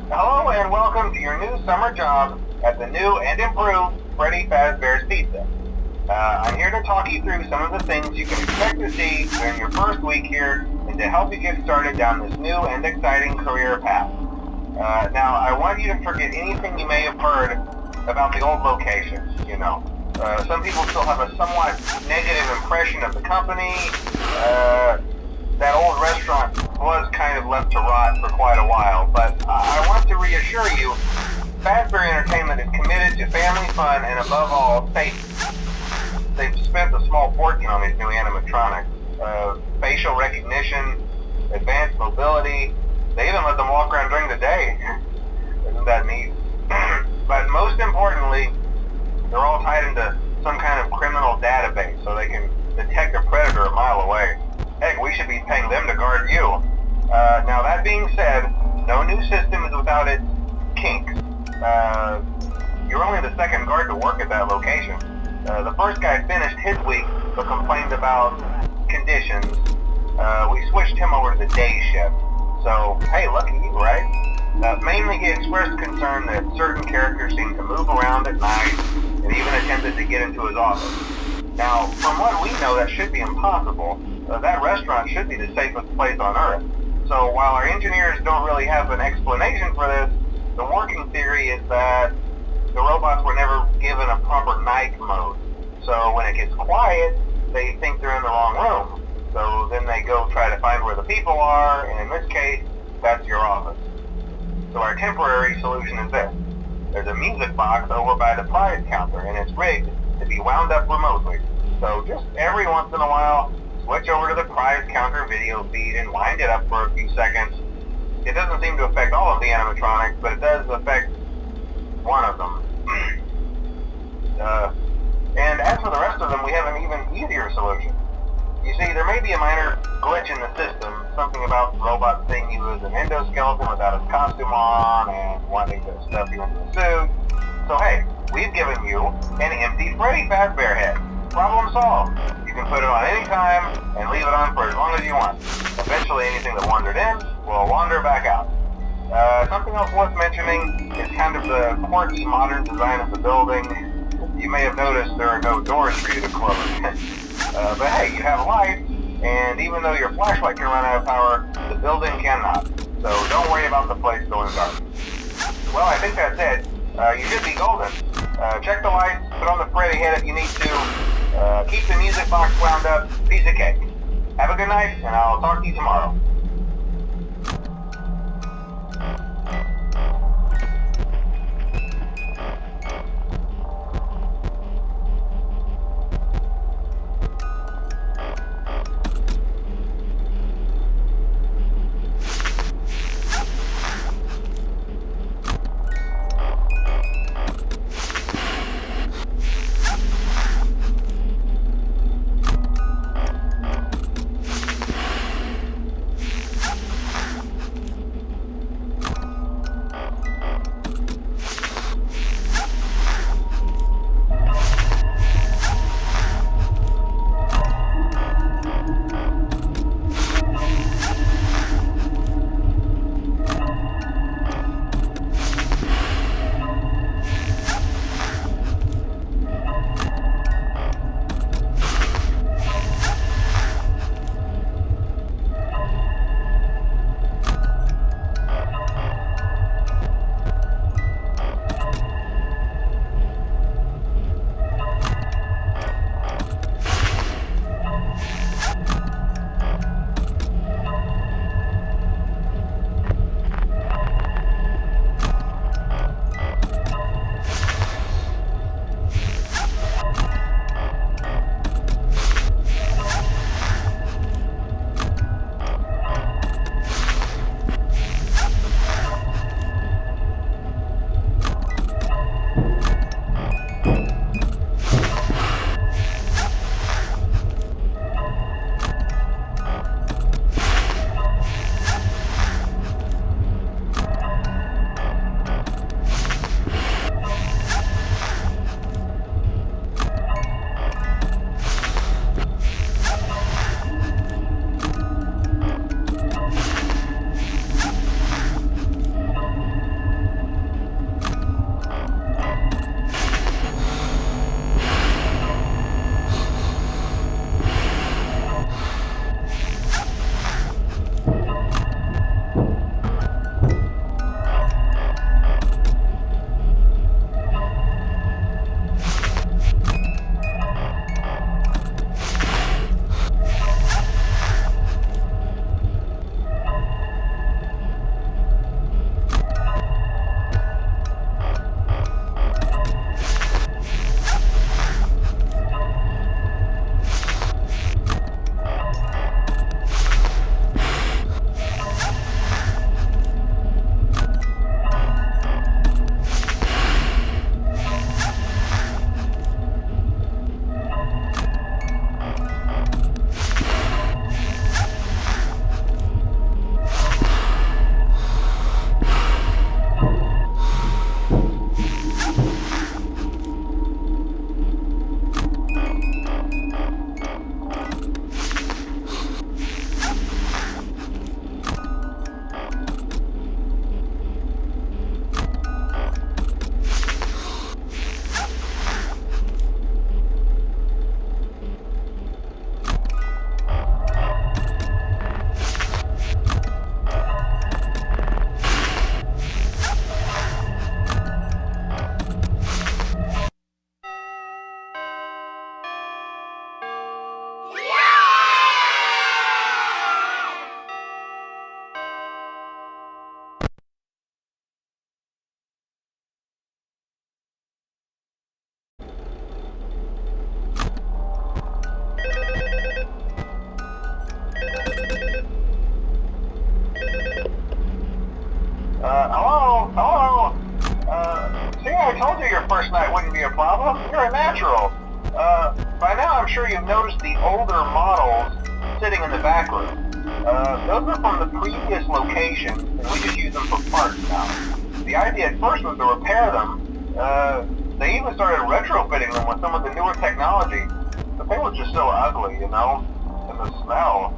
Hello and welcome to your new summer job at the new and improved Freddy Pizza. I'm here to talk you through some of the things you can expect to see during your first week here and to help you get started down this new and exciting career path. Now, I want you to forget anything you may have heard about the old locations, some people still have a somewhat negative impression of the company. That old restaurant was kind of left to rot for quite a while, but I want to reassure you, Fazbear Entertainment is committed to family fun and above all, safety. They've spent a small fortune on these new animatronics. Facial recognition, advanced mobility, they even let them walk around during the day. Isn't that neat? But most importantly, they're all tied into some kind of criminal database so they can detect a predator a mile away. Heck, we should be paying them to guard you. Now that being said, no new system is without its kinks. You're only the second guard to work at that location. The first guy finished his week but complained about conditions. We switched him over to the day shift. So, hey, lucky you, right? Mainly he expressed concern that certain characters seemed to move around at night and even attempted to get into his office. Now, from what we know, that should be impossible. That restaurant should be the safest place on Earth. So while our engineers don't really have an explanation for this, the working theory is that the robots were never given a proper night mode. So when it gets quiet, they think they're in the wrong room. So then they go try to find where the people are, and in this case, that's your office. So our temporary solution is this. There's a music box over by the prize counter, and it's rigged to be wound up remotely. So just every once in a while, switch over to the prize counter video feed and wind it up for a few seconds. It doesn't seem to affect all of the animatronics, but it does affect one of them. And as for the rest of them, we have an even easier solution. You see, there may be a minor glitch in the system, something about the robot seeing you as an endoskeleton without his costume on and wanting to stuff you into a suit. So hey, we've given you an empty Freddy Fazbear head. Problem solved. You can put it on any time and leave it on for as long as you want. Eventually anything that wandered in will wander back out. Something else worth mentioning is kind of the quirky modern design of the building. You may have noticed there are no doors for you to close. But hey, you have lights, and even though your flashlight can run out of power, the building cannot. So don't worry about the place going dark. Well, I think that's it. You should be golden. Check the lights, put on the Freddy head if you need to. Keep the music box wound up, piece of cake. Have a good night, and I'll talk to you tomorrow. your first night wouldn't be a problem. You're a natural. By now I'm sure you've noticed the older models sitting in the back room. Those are from the previous location, and we just use them for parts now. The idea at first was to repair them. They even started retrofitting them with some of the newer technology, but they were just so ugly, you know, and the smell.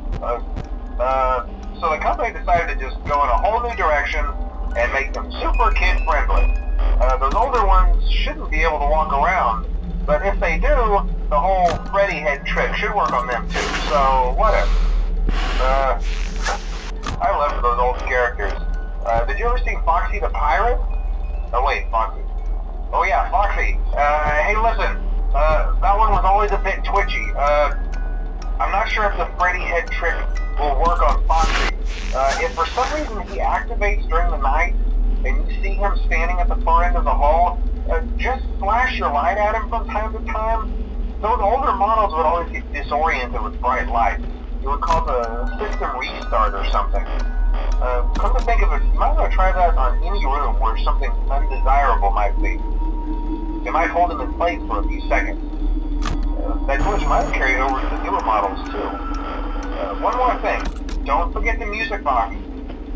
So the company decided to just go in a whole new direction and make them super kid-friendly. Those older ones shouldn't be able to walk around, but if they do, the whole Freddy head trick should work on them too, so whatever. I loved those old characters. Did you ever see Foxy the Pirate? Oh wait, Foxy. Oh yeah, Foxy. Hey listen, that one was always a bit twitchy. I'm not sure if the Freddy head trick will work on Foxy. If for some reason he activates during the night, and you see him standing at the far end of the hall, just flash your light at him from time to time. Those older models would always get disoriented with bright lights. It would cause a system restart or something. Come to think of it, you might want to try that on any room where something undesirable might be. It might hold him in place for a few seconds. That glitch might have carried over to the newer models too. One more thing, don't forget the music box.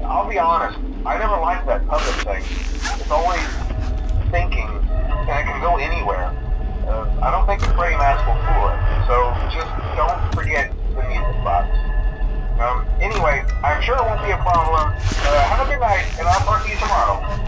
I'll be honest, I never liked that puppet thing. It's always thinking, and it can go anywhere. I don't think the Freddy mask will fool it, so just don't forget the music box. Anyway, I'm sure it won't be a problem. Have a good night, and I'll talk to you tomorrow.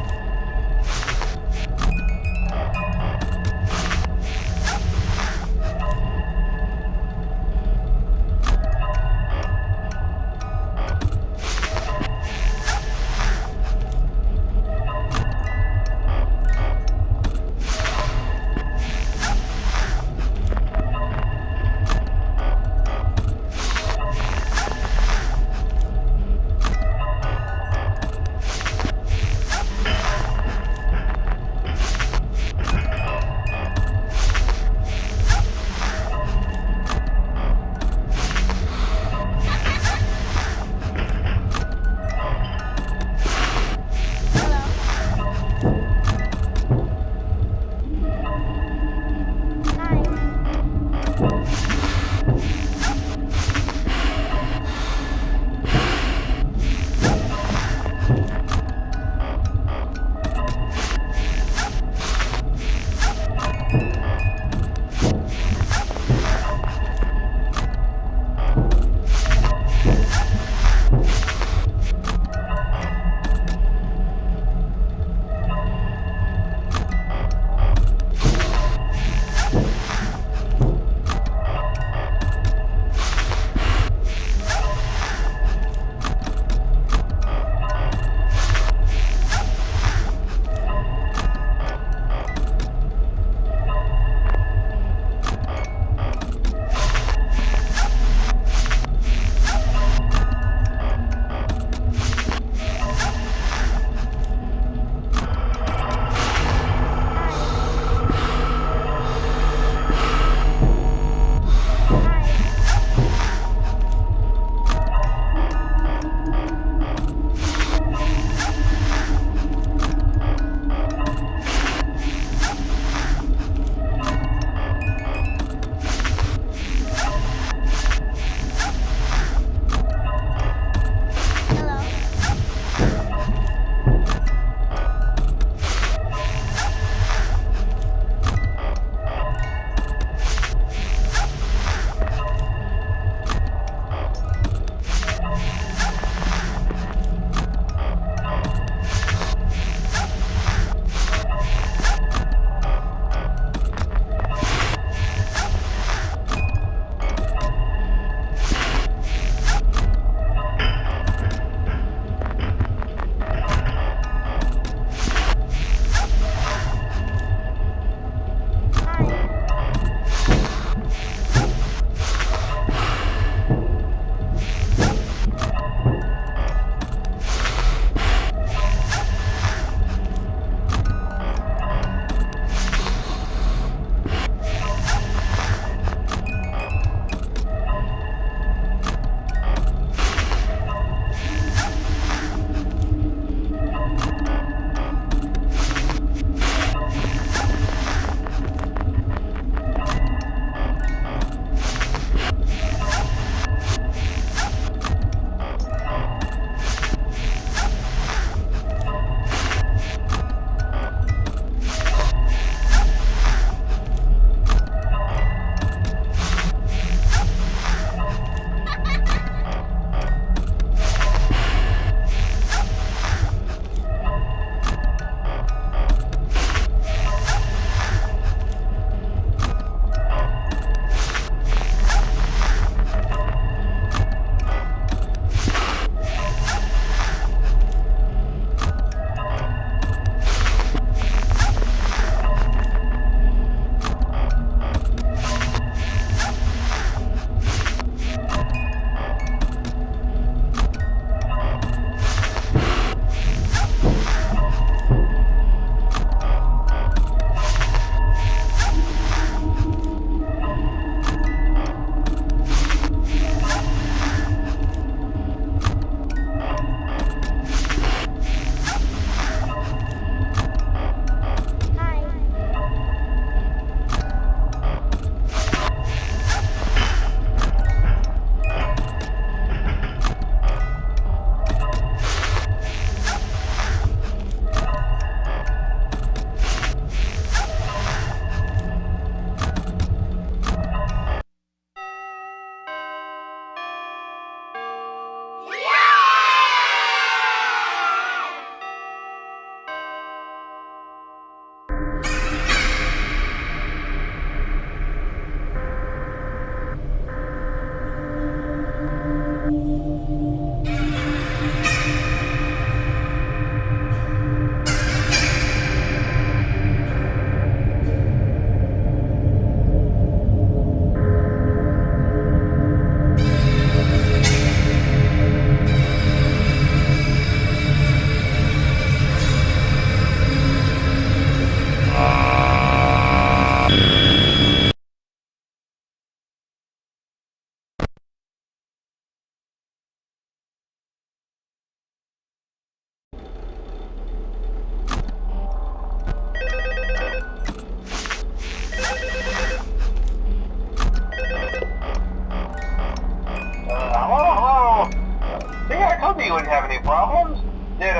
told you wouldn't have any problems. Did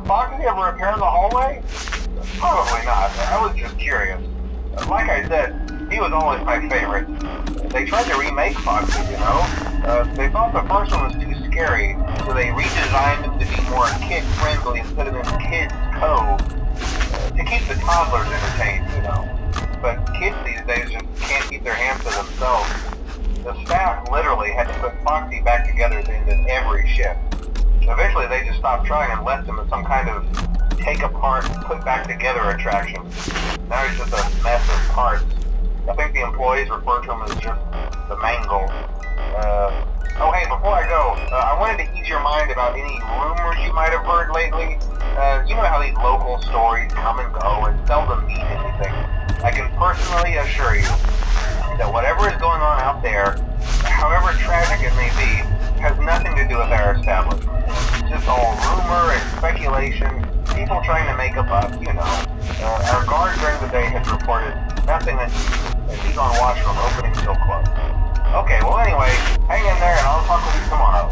Foxy ever appear in the hallway? Probably not. I was just curious. Like I said, he was always my favorite. They tried to remake Foxy, you know? They thought the first one was too scary, so they redesigned him to be more kid-friendly and put him in Kids Cove to keep the toddlers entertained, you know. But kids these days just can't keep their hands to themselves. The staff literally had to put Foxy back together at the end of every shift. Eventually they just stopped trying and left him in some kind of take apart, put back together attraction. Now he's just a mess of parts. I think the employees refer to him as just the mangle. Oh hey, before I go, I wanted to ease your mind about any rumors you might have heard lately. You know how these local stories come and go and seldom mean anything. I can personally assure you that whatever is going on out there, however tragic it may be, has nothing to do with our establishment. It's just all rumor and speculation, people trying to make a buck, you know. Our guard during the day has reported nothing unusual, and he's on watch from opening till close. Okay, well anyway, hang in there and I'll talk with you tomorrow.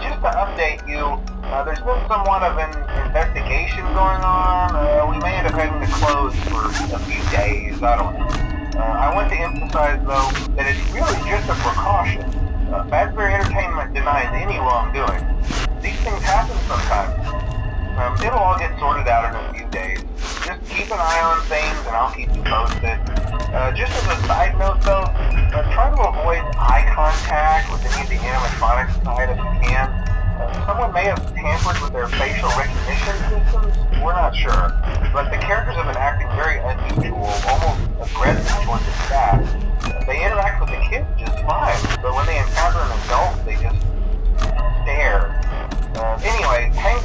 just to update you, there's been somewhat of an investigation going on. We may end up having to close for a few days. I don't know. I want to emphasize, though, that it's really just a precaution. Fazbear Entertainment denies any wrongdoing. These things happen sometimes. It'll all get sorted out in a few days. Just keep an eye on things and I'll keep you posted. Just as a side note though, try to avoid eye contact with any of the animatronic side if you can. Someone may have tampered with their facial recognition systems, we're not sure. But the characters have been acting very unusual, almost aggressive towards the staff. They interact with the kids just fine, but when they encounter an adult, they just stare. Anyway, hang